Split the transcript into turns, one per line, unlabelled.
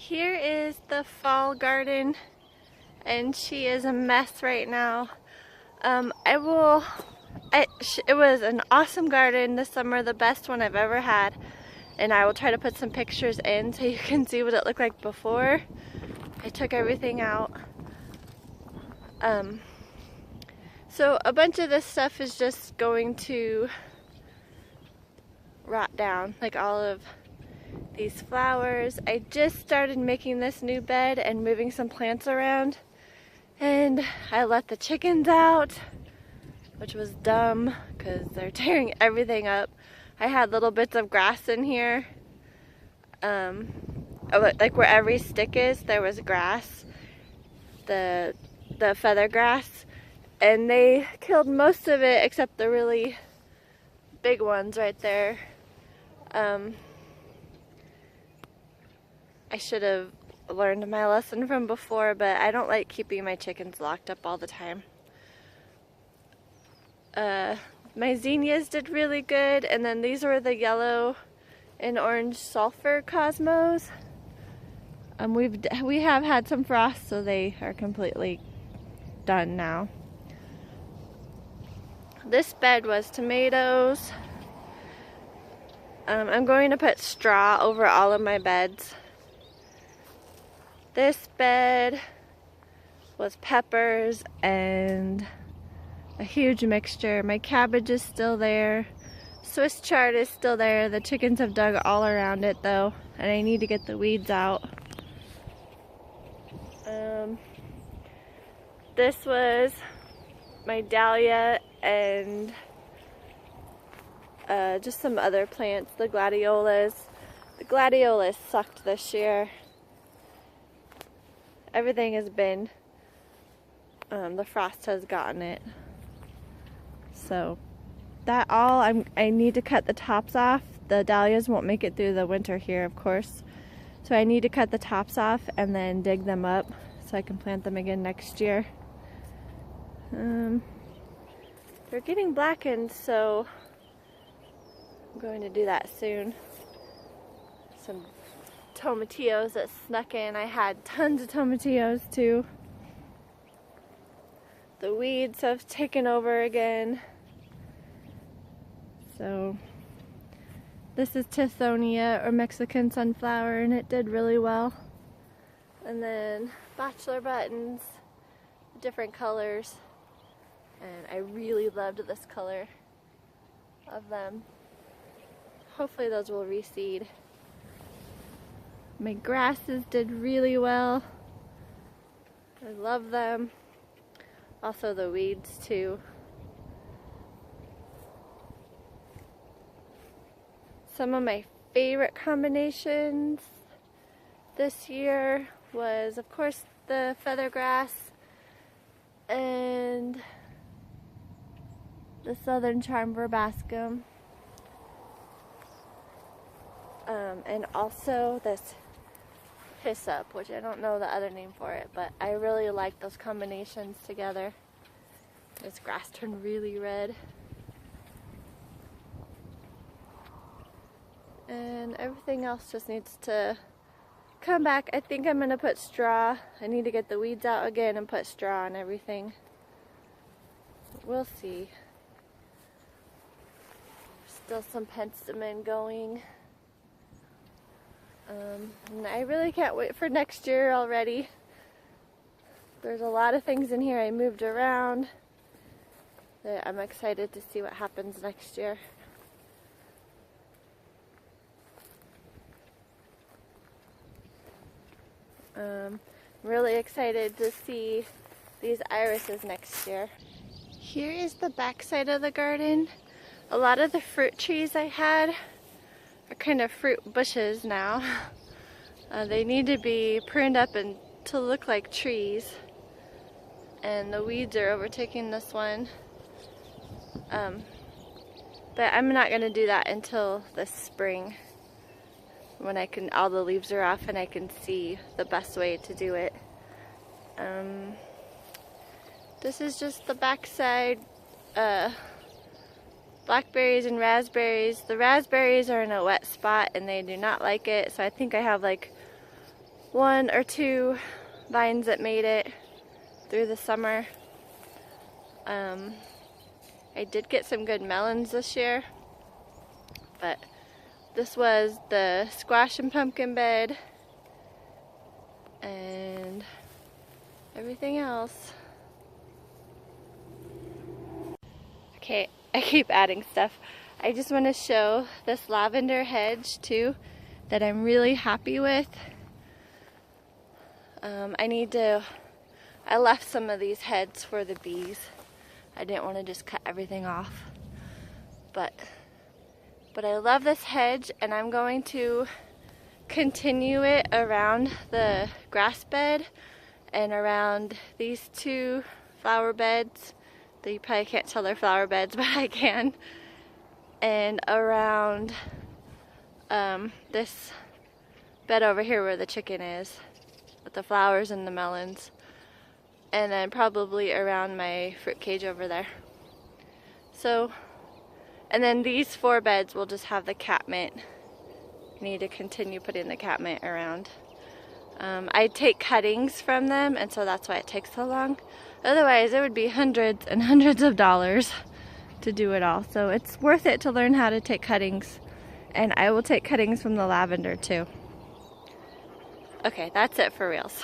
Here is the fall garden, and she is a mess right now. It was an awesome garden this summer, the best one I've ever had, and I will try to put some pictures in so you can see what it looked like before I took everything out. So a bunch of this stuff is just going to rot down, like all of these flowers. I just started making this new bed and moving some plants around, and I let the chickens out, which was dumb because they're tearing everything up. I had little bits of grass in here, like where every stick is, there was grass, the feather grass, and they killed most of it except the really big ones right there. I should have learned my lesson from before, but I don't like keeping my chickens locked up all the time. My zinnias did really good, and then these were the yellow and orange sulfur cosmos. We have had some frost, so they are completely done now. This bed was tomatoes. I'm going to put straw over all of my beds. This bed was peppers and a huge mixture. My cabbage is still there. Swiss chard is still there. The chickens have dug all around it though, and I need to get the weeds out. This was my dahlia and just some other plants, the gladiolas. The gladiolas sucked this year. Everything has been, the frost has gotten it. So that all, I need to cut the tops off. The dahlias won't make it through the winter here, of course. So I need to cut the tops off and then dig them up so I can plant them again next year. They're getting blackened, so I'm going to do that soon. Some tomatillos that snuck in. I had tons of tomatillos too. The weeds have taken over again. So this is Tithonia, or Mexican sunflower, and it did really well. And then bachelor buttons, different colors, and I really loved this color of them. Hopefully those will reseed. My grasses did really well. I love them. Also the weeds too. Some of my favorite combinations this year was, of course, the feather grass and the southern charm verbascum. And also this hyssop, which I don't know the other name for it, but I really like those combinations together. This grass turned really red. And everything else just needs to come back. I think I'm going to put straw. I need to get the weeds out again and put straw on everything. We'll see. Still some penstemon going. And I really can't wait for next year already. There's a lot of things in here I moved around that I'm excited to see what happens next year. I'm really excited to see these irises next year. Here is the back side of the garden. A lot of the fruit trees I had are kind of fruit bushes now. They need to be pruned up and to look like trees. And the weeds are overtaking this one. But I'm not going to do that until this spring, when all the leaves are off and I can see the best way to do it. This is just the backside. Blackberries and raspberries. The raspberries are in a wet spot and they do not like it, so I think I have like one or two vines that made it through the summer. I did get some good melons this year, but this was the squash and pumpkin bed and everything else. Okay, I keep adding stuff. I just want to show this lavender hedge too that I'm really happy with. I left some of these heads for the bees. I didn't want to just cut everything off. But I love this hedge, and I'm going to continue it around the grass bed and around these two flower beds. That you probably can't tell they're flower beds, but I can. And around this bed over here where the chicken is, with the flowers and the melons. And then probably around my fruit cage over there. So, and then these 4 beds will just have the catmint. I need to continue putting the catmint around. I take cuttings from them, and so that's why it takes so long. Otherwise, it would be hundreds and hundreds of dollars to do it all. So it's worth it to learn how to take cuttings. And I will take cuttings from the lavender too. Okay, that's it for reals.